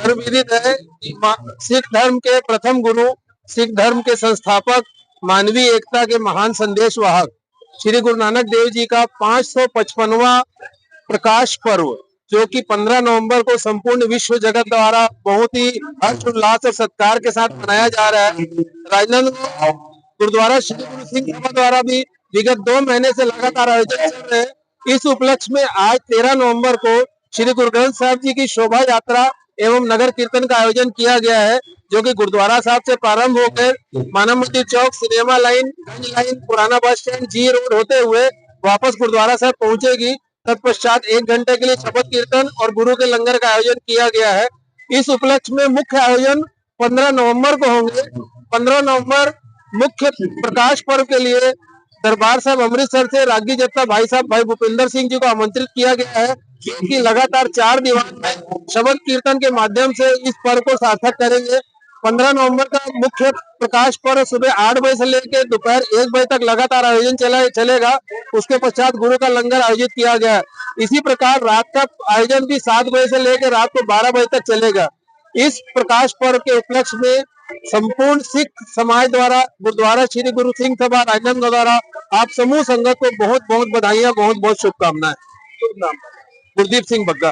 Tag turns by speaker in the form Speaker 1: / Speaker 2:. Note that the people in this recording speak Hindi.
Speaker 1: सर्वविदित है। सिख धर्म के प्रथम गुरु, सिख धर्म के संस्थापक, मानवीय एकता के महान संदेश वाहक श्री गुरु नानक देव जी का 555वां प्रकाश पर्व, जो कि 15 नवंबर को संपूर्ण विश्व जगत द्वारा बहुत ही हर्षोल्लास और सत्कार के साथ मनाया जा रहा है। राजनांदगांव गुरुद्वारा श्री गुरु सिंह सभा द्वारा भी विगत 2 महीने से लगातार आयोजन चल रहे हैं। इस उपलक्ष्य में आज 13 नवंबर को श्री गुरु ग्रंथ साहब जी की शोभा यात्रा एवं नगर कीर्तन का आयोजन किया गया है, जो कि गुरुद्वारा साहब से प्रारंभ होकर मानव मंदिर चौक, सिनेमा लाइन, गंज लाइन, पुराना बस स्टैंड, जी रोड होते हुए वापस गुरुद्वारा साहब पहुंचेगी। तत्पश्चात 1 घंटे के लिए शपथ कीर्तन और गुरु के लंगर का आयोजन किया गया है। इस उपलक्ष्य में मुख्य आयोजन 15 नवंबर को होंगे। 15 नवंबर मुख्य प्रकाश पर्व के लिए दरबार साहब अमृतसर से रागी जत्था भाई साहब भाई भूपिंदर सिंह जी को आमंत्रित किया गया है, कि लगातार 4 दीवान में शबद कीर्तन के माध्यम से इस पर्व को सार्थक करेंगे। 15 नवंबर का मुख्य प्रकाश पर्व सुबह 8 बजे से लेकर दोपहर 1 बजे तक लगातार आयोजन चलेगा। उसके पश्चात गुरु का लंगर आयोजित किया गया। इसी प्रकार रात का आयोजन भी 7 बजे से लेकर रात को 12 बजे तक चलेगा। इस प्रकाश पर्व के उपलक्ष्य में संपूर्ण सिख समाज द्वारा गुरुद्वारा श्री गुरु सिंह सभा राजनांदगांव द्वारा आप समूह संगत को बहुत बहुत बधाइयां, बहुत बहुत शुभकामनाएं। गुरदीप सिंह बग्गा।